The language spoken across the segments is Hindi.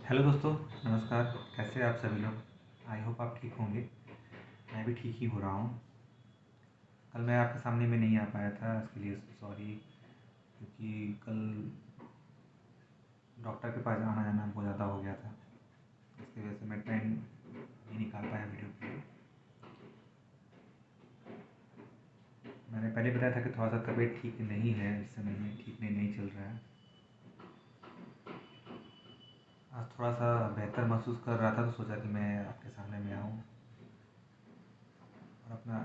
हेलो दोस्तों, नमस्कार। कैसे हैं आप सभी लोग? आई होप आप ठीक होंगे। मैं भी ठीक ही हो रहा हूँ। कल मैं आपके सामने में नहीं आ पाया था, इसके लिए सॉरी। क्योंकि कल डॉक्टर के पास आना जाना बहुत ज़्यादा हो गया था। इसकी वजह से मैं टाइम नहीं निकाल पाया वीडियो के लिए। मैंने पहले बताया था कि थोड़ा सा तबीयत ठीक नहीं है, इस समय में ठीक नहीं चल रहा है। आज थोड़ा सा बेहतर महसूस कर रहा था तो सोचा कि मैं आपके सामने में आऊँ और अपना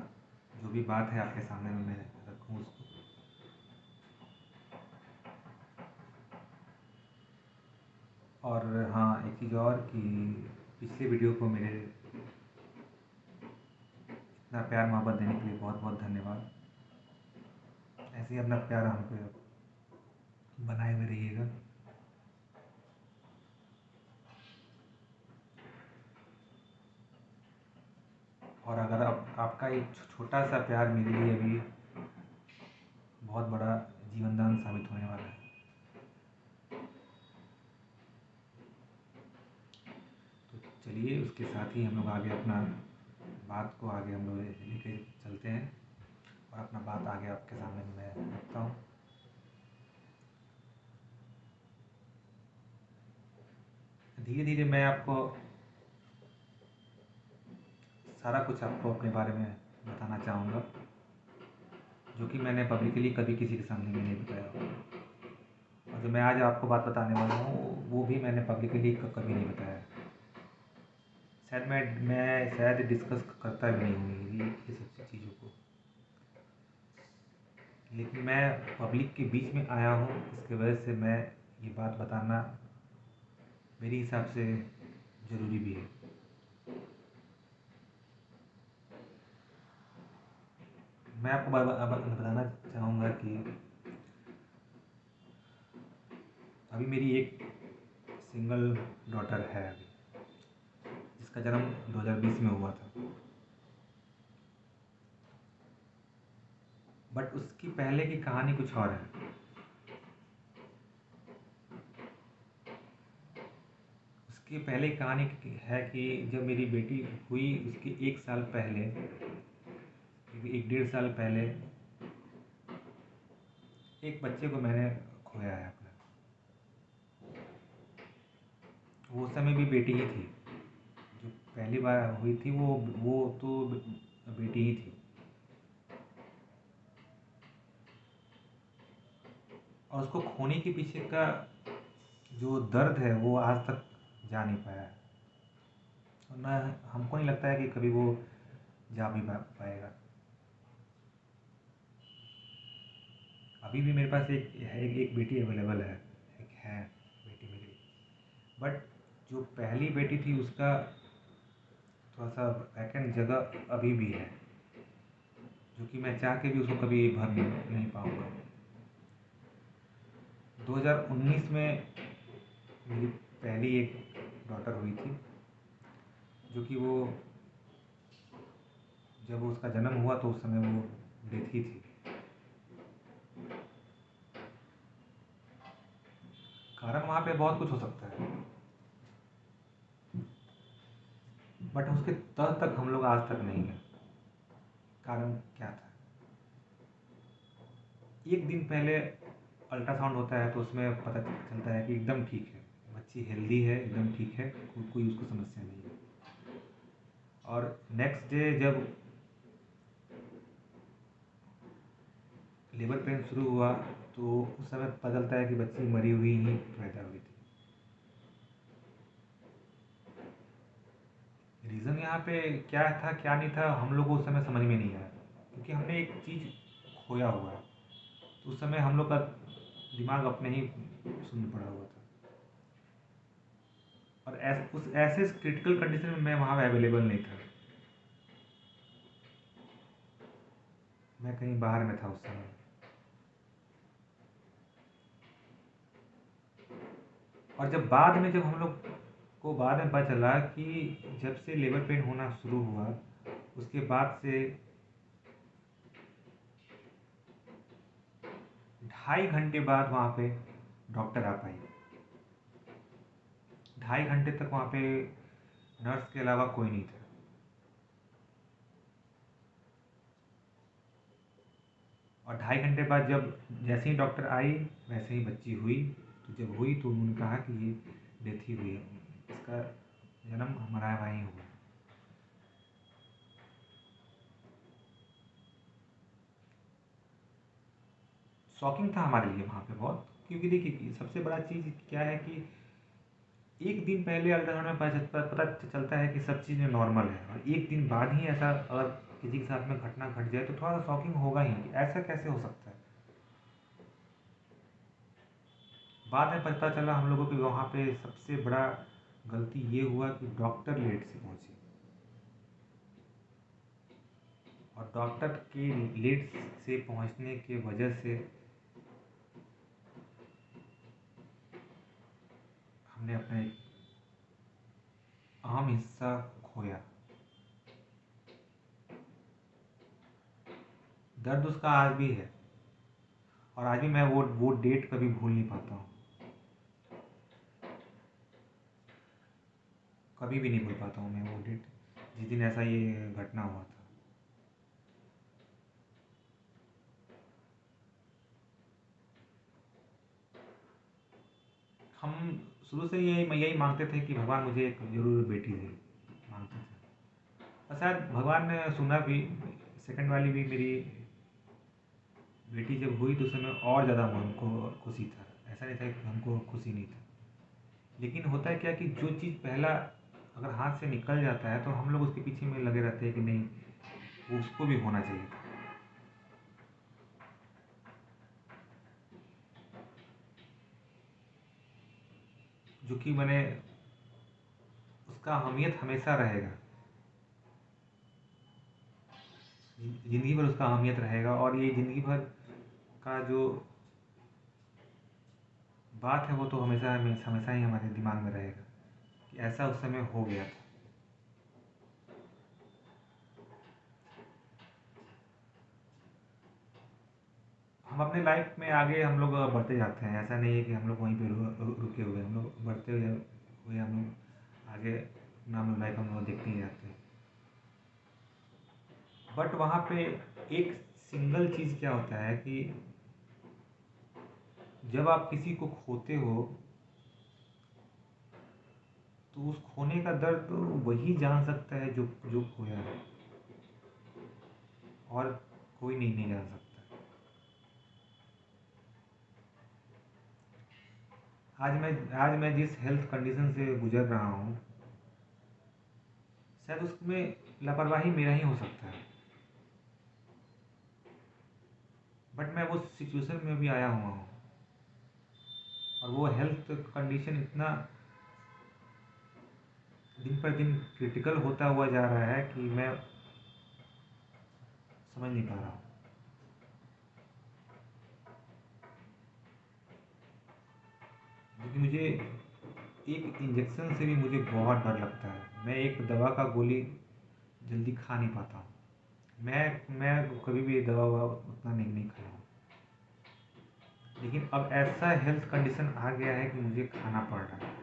जो भी बात है आपके सामने में मैं रखूँ उसको। और हाँ, एक चीज़ और कि पिछले वीडियो को मेरे इतना प्यार मोहब्बत देने के लिए बहुत बहुत धन्यवाद। ऐसे ही अपना प्यार हम पे बनाए हुए रहिएगा। और अगर आपका एक छोटा सा प्यार मेरे लिए भी बहुत बड़ा जीवनदान साबित होने वाला है। तो चलिए, उसके साथ ही हम लोग आगे अपना बात को आगे हम लोग लेके चलते हैं और अपना बात आगे आपके सामने मैं रखता हूँ। धीरे धीरे मैं आपको सारा कुछ आपको अपने बारे में बताना चाहूँगा, जो कि मैंने पब्लिकली कभी किसी के सामने में नहीं बताया होगा। और जो मैं आज आपको बात बताने वाला हूँ वो भी मैंने पब्लिकली कभी नहीं बताया। शायद मैं शायद डिस्कस करता भी नहीं हूँ ये सब चीज़ों को। लेकिन मैं पब्लिक के बीच में आया हूँ, इसकी वजह से मैं ये बात बताना मेरे हिसाब से ज़रूरी भी है। मैं आपको बताना चाहूँगा कि अभी मेरी एक सिंगल डॉटर है अभी, जिसका जन्म 2020 में हुआ था। बट उसकी पहले की कहानी कुछ और है। उसकी पहले की कहानी है कि जब मेरी बेटी हुई उसके 1 साल पहले, 1 डेढ़ साल पहले एक बच्चे को मैंने खोया है अपना। वो उस समय भी बेटी ही थी। जो पहली बार हुई थी वो तो बेटी ही थी। और उसको खोने के पीछे का जो दर्द है वो आज तक जा नहीं पाया है। और ना हमको नहीं लगता है कि कभी वो जा भी पाएगा। अभी भी मेरे पास एक बेटी अवेलेबल है, एक है बेटी मेरी। बट जो पहली बेटी थी उसका थोड़ा सा वैकेंट जगह अभी भी है, जो कि मैं चाह के भी उसको कभी भर नहीं पाऊँगा। 2019 में मेरी पहली एक डॉटर हुई थी, जो कि वो जब उसका जन्म हुआ तो उस समय वो डेथ ही थी। कारण वहाँ पे बहुत कुछ हो सकता है, बट उसके तह तक हम लोग आज तक नहीं गए। कारण क्या था? एक दिन पहले अल्ट्रासाउंड होता है तो उसमें पता चलता है कि एकदम ठीक है, बच्ची हेल्दी है, एकदम ठीक है, कोई उसको समस्या नहीं है। और नेक्स्ट डे जब लेबर पेन शुरू हुआ तो उस समय पता चलता है कि बच्ची मरी हुई ही पैदा हुई थी। रीज़न यहाँ पे क्या था क्या नहीं था हम लोग को उस समय समझ में नहीं आया, क्योंकि हमने एक चीज़ खोया हुआ है। तो उस समय हम लोग का दिमाग अपने ही शून्य पड़ा हुआ था। और उस ऐसे क्रिटिकल कंडीशन में मैं वहाँ अवेलेबल नहीं था। मैं कहीं बाहर में था उस समय। और जब हम लोग को बाद में पता चला कि जब से लेबर पेन होना शुरू हुआ उसके बाद से 2.5 घंटे बाद वहाँ पे डॉक्टर आ पाई। 2.5 घंटे तक वहाँ पे नर्स के अलावा कोई नहीं था। और 2.5 घंटे बाद जब जैसे ही डॉक्टर आई वैसे ही बच्ची हुई। तो जब हुई तो उन्होंने कहा कि ये डेथ ही हुई है, इसका जन्म हमारा वहीं हुआ। शॉकिंग था हमारे लिए वहाँ पे बहुत, क्योंकि देखिए कि सबसे बड़ा चीज़ क्या है कि एक दिन पहले अल्ट्रासाउंड में पता चलता है कि सब चीज़ नॉर्मल है, और एक दिन बाद ही ऐसा अगर किसी के साथ में घटना घट जाए तो थोड़ा सा शॉकिंग होगा ही कि ऐसा कैसे हो सकता है। बाद में पता चला हम लोगों को वहाँ पे सबसे बड़ा गलती ये हुआ कि डॉक्टर लेट से पहुँचे, और डॉक्टर के लेट से पहुँचने के वजह से हमने अपना एक अहम हिस्सा खोया। दर्द उसका आज भी है, और आज भी मैं वो डेट कभी भूल नहीं पाता हूँ, कभी भी नहीं भूल पाता हूँ मैं वो डेट, जिस दिन ऐसा ये घटना हुआ था। हम शुरू से यही मांगते थे कि भगवान मुझे एक जरूर बेटी दे, मांगते थे। और शायद भगवान ने सुना भी। सेकंड वाली भी मेरी बेटी जब हुई तो उस समय और ज़्यादा हमको खुशी था, ऐसा नहीं था कि हमको खुशी नहीं था। लेकिन होता है क्या कि जो चीज़ पहला अगर हाथ से निकल जाता है तो हम लोग उसके पीछे में लगे रहते हैं कि नहीं, वो उसको भी होना चाहिए था। जो कि मैंने उसका अहमियत हमेशा रहेगा, ज़िंदगी भर उसका अहमियत रहेगा। और ये ज़िंदगी भर का जो बात है वो तो हमेशा हमेशा हमेशा ही हमारे दिमाग में रहेगा कि ऐसा उस समय हो गया था। हम अपने लाइफ में आगे हम लोग बढ़ते जाते हैं, ऐसा नहीं है कि हम लोग वहीं पे रुके हुए हैं। हम लोग बढ़ते हुए हम लोग आगे अपना हम लोग लाइफ हम लोग देखते ही जाते हैं। बट वहाँ पे एक सिंगल चीज़ क्या होता है कि जब आप किसी को खोते हो तो उस खोने का दर्द वही जान सकता है जो जो खोया है, और कोई नहीं जान सकता। आज मैं जिस हेल्थ कंडीशन से गुजर रहा हूँ, शायद उसमें लापरवाही मेरा ही हो सकता है। बट मैं वो सिचुएशन में भी आया हुआ हूँ, और वो हेल्थ कंडीशन इतना दिन पर दिन क्रिटिकल होता हुआ जा रहा है कि मैं समझ नहीं पा रहा हूँ। क्योंकि मुझे एक इंजेक्शन से भी मुझे बहुत डर लगता है। मैं एक दवा का गोली जल्दी खा नहीं पाता हूँ। मैं कभी भी दवा ववा उतना नहीं खाया हूँ। लेकिन अब ऐसा हेल्थ कंडीशन आ गया है कि मुझे खाना पड़ रहा है।